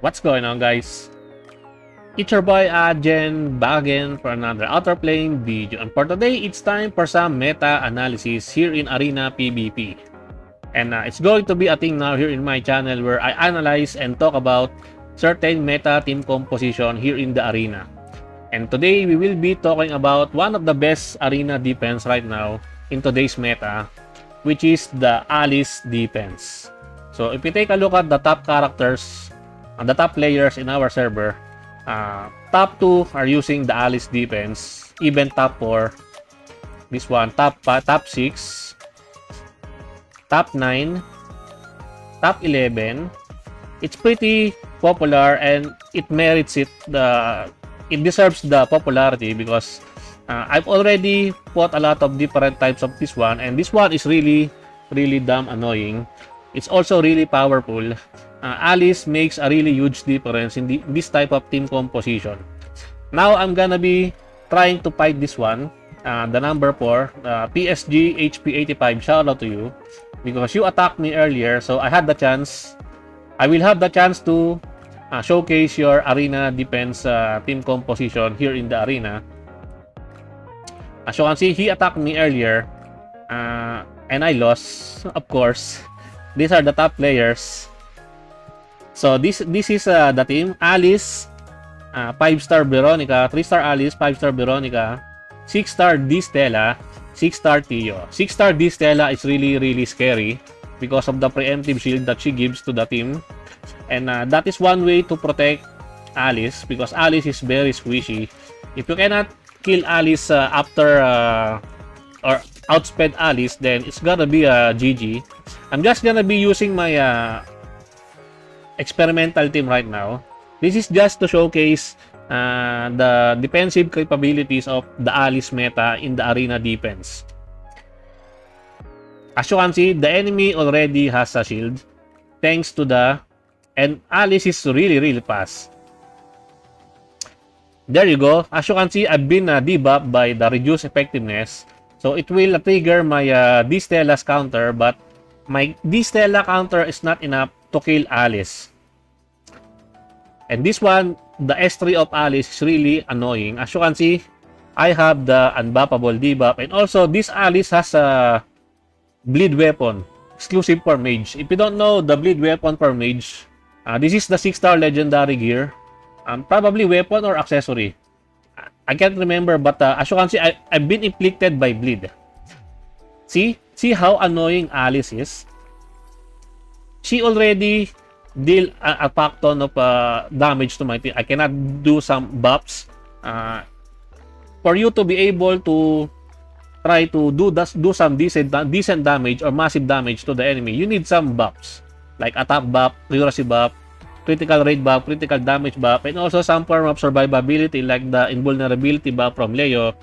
What's going on, guys? It's your boy Ajen back again for another Outerplane video, and for today it's time for some meta analysis here in Arena PvP. And it's going to be a thing now here in my channel where I analyze and talk about certain meta team composition here in the arena. And today we will be talking about one of the best arena defense right now in today's meta, which is the Alice defense. So if you take a look at the top characters, the top players in our server, top 2 are using the Alice defense, even top 4. This one, top 6, top 9, top 11. It's pretty popular and it merits it. It deserves the popularity because I've already fought a lot of different types of this one, and this one is really damn annoying. It's also really powerful. Alice makes a really huge difference in this type of team composition. Now I'm gonna be trying to fight this one, the number 4, PSG HP 85. Shout out to you because you attacked me earlier, so I will have the chance to showcase your arena defense team composition here in the arena. As you can see, he attacked me earlier, and I lost, of course. These are the top players. So this is the team: Alice, 5-star Veronica, 3-star Alice, 5-star Veronica, 6-star D Stella, 6-star Tio. 6-star D Stella is really scary because of the preemptive shield that she gives to the team, and that is one way to protect Alice because Alice is very squishy. If you cannot kill Alice after or outsped Alice, then it's gonna be a GG. I'm just gonna be using my experimental team right now. This is just to showcase the defensive capabilities of the Alice meta in the arena defense. As you can see, the enemy already has a shield thanks to and Alice is really fast. There you go. As you can see, I've been debuffed by the reduced effectiveness, so it will trigger my D Stella's counter, but my D Stella counter is not enough to kill Alice. And this one, the S3 of Alice is really annoying. As you can see, I have the unbuffable debuff, and also this Alice has a bleed weapon exclusive for mage. If you don't know the bleed weapon for mage, this is the 6-star legendary gear. Probably weapon or accessory. I can't remember, but as you can see, I've been inflicted by bleed. See how annoying Alice is. She already deal a pack ton of damage to my team. I cannot do some buffs. For you to be able to try to do some decent damage or massive damage to the enemy, you need some buffs like attack buff, accuracy buff, critical rate buff, critical damage buff, and also some form of survivability like the invulnerability buff from Leo.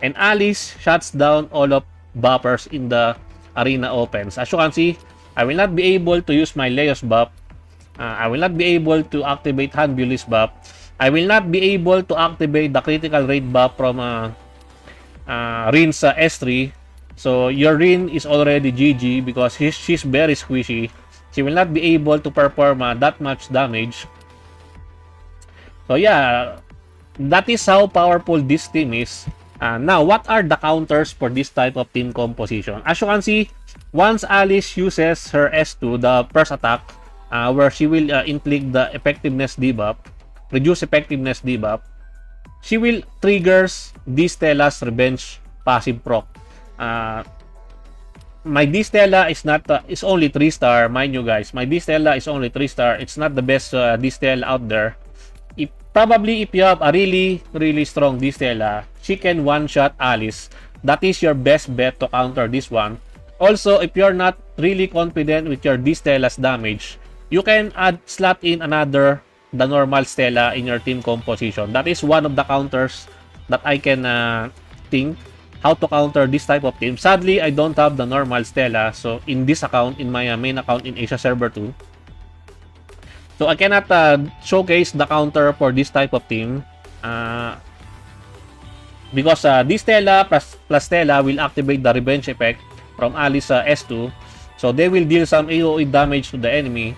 And Alice shuts down all of buffers in the arena opens. As you can see, I will not be able to use my Leo's buff. I will not be able to activate Hanbuli's buff. I will not be able to activate the critical rate buff from Rin's S3. So your Rin is already GG because she's very squishy. She will not be able to perform that much damage. So yeah, that is how powerful this team is. Now, what are the counters for this type of team composition? As you can see, once Alice uses her S2, the first attack, where she will inflict the effectiveness debuff, reduce effectiveness debuff, she will triggers D Stella's revenge passive proc. My D Stella is not is only 3-star, mind you guys. My D Stella is only 3-star. It's not the best D Stella out there. Probably if you have a really strong D Stella, she can one-shot Alice. That is your best bet to counter this one. Also, if you're not really confident with your D Stella's damage, you can slot in the normal Stella in your team composition. That is one of the counters that I can think how to counter this type of team. Sadly, I don't have the normal Stella, so in this account, in my main account in Asia Server 2, so I cannot showcase the counter for this type of team because this Stella plus Stella will activate the revenge effect from Alice S2, so they will deal some AoE damage to the enemy.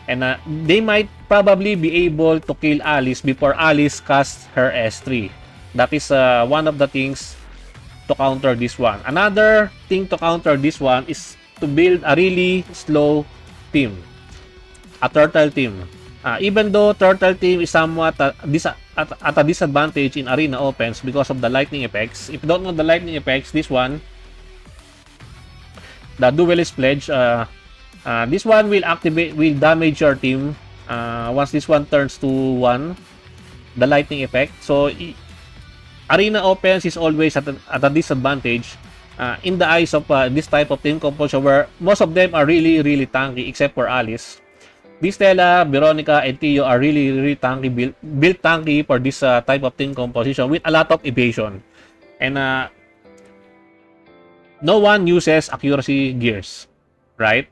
And they might probably be able to kill Alice before Alice casts her S3. That is one of the things to counter this one. Another thing to counter this one is to build a really slow team. A turtle team. Even though turtle team is somewhat at a disadvantage in arena opens because of the lightning effects. If you don't know the lightning effects, this one, the Duelist Pledge, this one will damage your team once this one turns to 1, the lightning effect. So arena opens is always at a disadvantage in the eyes of this type of team composition, where most of them are really tanky except for Alice. Stella, Veronica, and Tio are really tanky, built tanky for this type of team composition with a lot of evasion. And no one uses accuracy gears, right?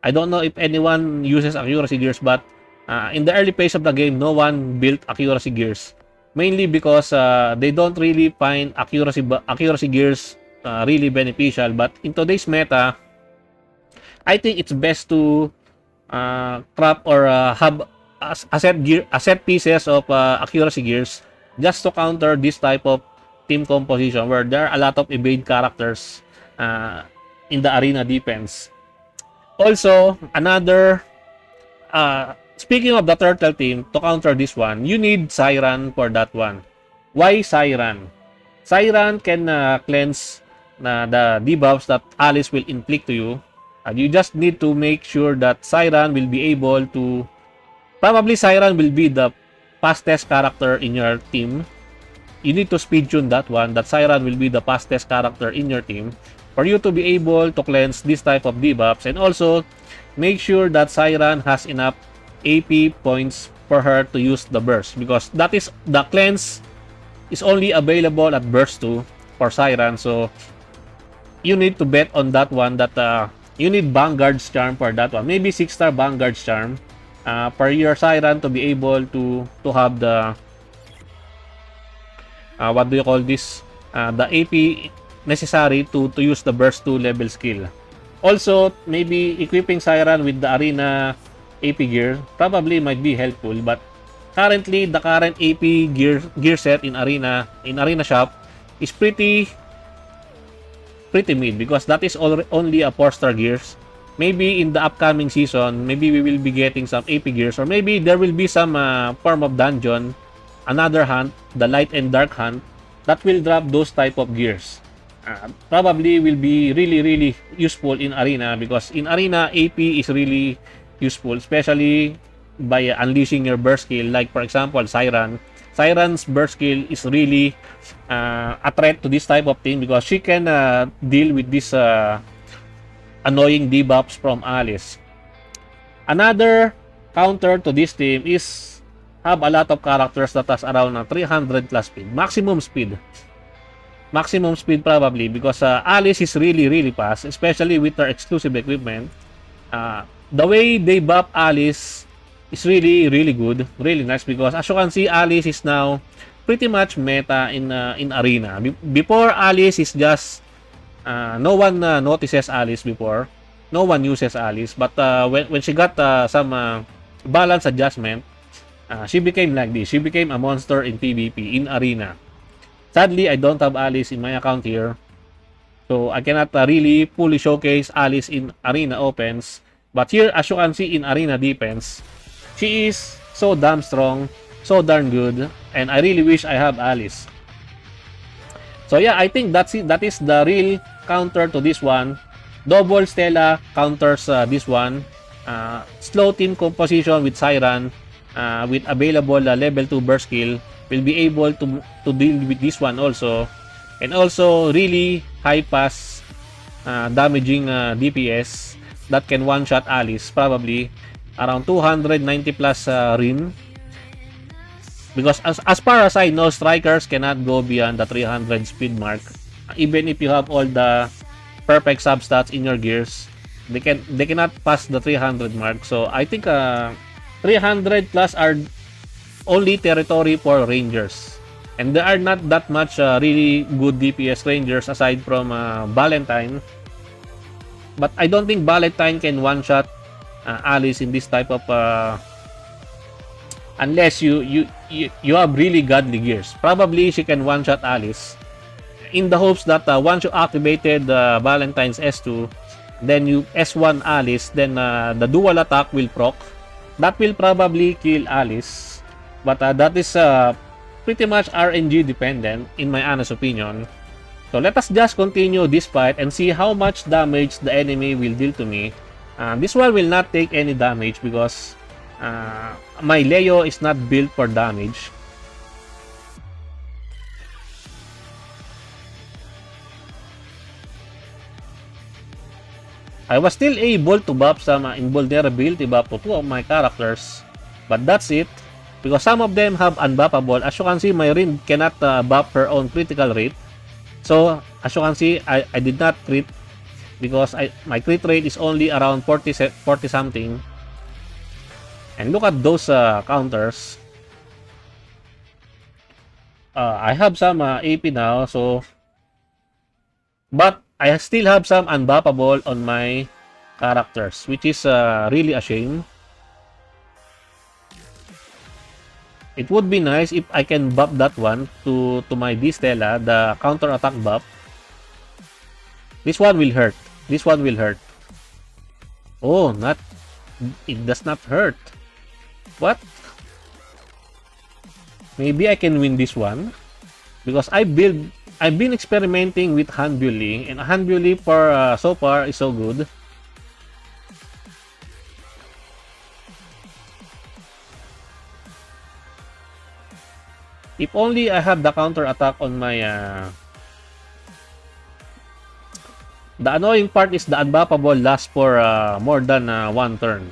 I don't know if anyone uses accuracy gears, but in the early phase of the game, no one built accuracy gears. Mainly because they don't really find accuracy gears really beneficial. But in today's meta, I think it's best to craft or have asset pieces of accuracy gears just to counter this type of team composition where there are a lot of evade characters in the arena defense. Also, another speaking of the turtle team, to counter this one, you need Siren for that one. Why Siren? Siren can cleanse the debuffs that Alice will inflict to you. You just need to make sure that Siren will be able to... Probably Siren will be the fastest character in your team. You need to speed tune that one, that Siren will be the fastest character in your team for you to be able to cleanse this type of debuffs. And also, make sure that Siren has enough AP points for her to use the burst, because that is the cleanse is only available at burst 2 for Siren. So you need to bet on that one, that you need Vanguard's Charm for that one. Maybe 6-star Vanguard's Charm for your Siren to be able to have the what do you call this? The AP necessary to use the burst 2 level skill. Also, maybe equipping Siren with the arena AP gear probably might be helpful, but currently the current AP gear set in arena shop is pretty mid, because that is only a 4-star gears. Maybe in the upcoming season, maybe we will be getting some AP gears, or maybe there will be some form of dungeon, another hunt, the light and dark hunt, that will drop those type of gears. Probably will be really useful in arena, because in arena AP is really useful, especially by unleashing your burst skill. Like for example, Siren's burst skill is really a threat to this type of thing, because she can deal with this annoying debuffs from Alice. Another counter to this team is have a lot of characters that has around 300 plus speed, maximum speed probably, because Alice is really fast, especially with her exclusive equipment. The way they buff Alice is really good, really nice, because as you can see, Alice is now pretty much meta in arena. Before, Alice is just no one notices Alice before, no one uses Alice, but when she got some balance adjustment, she became like this. She became a monster in PvP in arena. Sadly, I don't have Alice in my account here, so I cannot really fully showcase Alice in arena opens. But here, as you can see in arena defense, she is so damn strong, so darn good, and I really wish I have Alice. So yeah, I think that's it. That is the real counter to this one. Double Stella counters this one. Slow team composition with Siren with available level 2 burst skill will be able to deal with this one also. And also really high pass damaging DPS that can one-shot Alice, probably around 290 plus rin. Because as far as I know, strikers cannot go beyond the 300 speed mark. Even if you have all the perfect substats in your gears, they cannot pass the 300 mark. So I think 300 plus are only territory for rangers, and there are not that much really good DPS rangers aside from Valentine. But I don't think Valentine can one-shot Alice in this type of unless you have really godly gears. Probably she can one-shot Alice in the hopes that once you activated Valentine's S2, then you S1 Alice, then the dual attack will proc. That will probably kill Alice, but that is pretty much RNG dependent in my honest opinion. So let us just continue this fight and see how much damage the enemy will deal to me. This one will not take any damage because my Leo is not built for damage. I was still able to buff some invulnerability buff to 2 of my characters, but that's it. Because some of them have unbuffable. As you can see, my Rin cannot buff her own critical rate. So, as you can see, I did not crit because my crit rate is only around 40 something. And look at those counters. I have some AP now, so but I still have some unbuffable on my characters, which is really a shame. It would be nice if I can buff that one to my D-Stella, the counter attack buff. This one will hurt. This one will hurt. Oh, not. It does not hurt. What? Maybe I can win this one because I've been experimenting with hand bully, and hand bully for so far is so good. If only I have the counter attack on my the annoying part is the unbuffable lasts for more than 1 turn.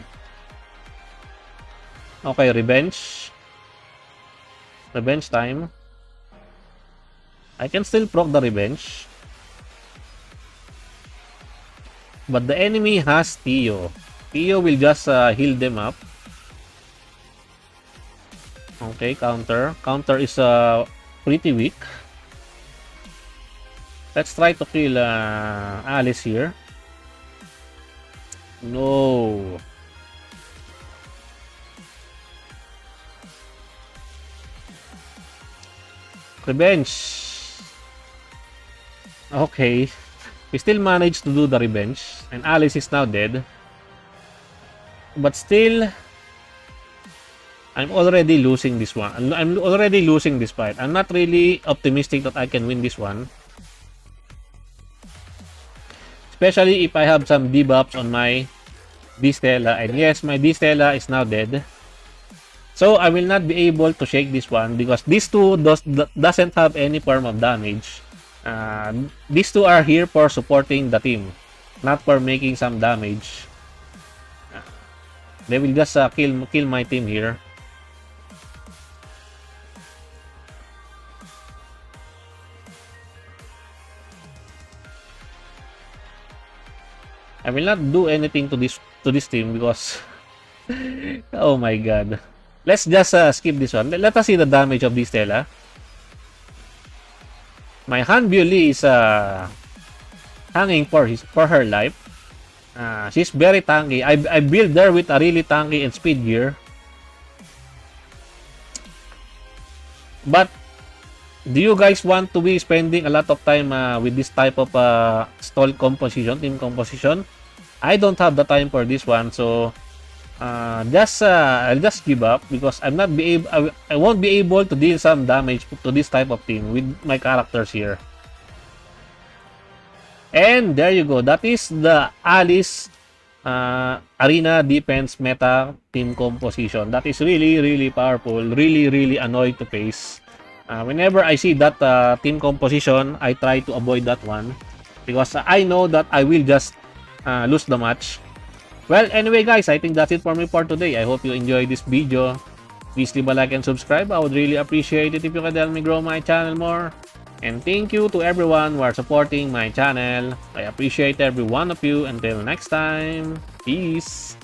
Okay, revenge. Revenge time. I can still proc the revenge. But the enemy has Tio. Tio will just heal them up. Okay, counter. Counter is pretty weak. Let's try to kill Alice here. No. Revenge. Okay. We still managed to do the revenge. And Alice is now dead. But still, I'm already losing this one. I'm already losing this fight. I'm not really optimistic that I can win this one. Especially if I have some debuffs on my D-Stella. And yes, my D-Stella is now dead. So I will not be able to shake this one because these two doesn't have any form of damage. These two are here for supporting the team, not for making some damage. They will just kill my team here. I will not do anything to this team because oh my god. Let's just skip this one. Let us see the damage of this Stella. My hand bully is hanging for her life. She's very tanky. I build her with a really tanky and speed gear. But do you guys want to be spending a lot of time with this type of stall composition, team composition? I don't have the time for this one, so I'll just give up because I won't be able to deal some damage to this type of team with my characters here. And there you go. That is the Alice Arena Defense Meta team composition. That is really powerful. Really annoying to face. Whenever I see that team composition, I try to avoid that one because I know that I will just lose the match. Well, anyway guys, I think that's it for me for today. I hope you enjoyed this video. Please leave a like and subscribe. I would really appreciate it if you could help me grow my channel more. And thank you to everyone who are supporting my channel. I appreciate every one of you. Until next time, peace.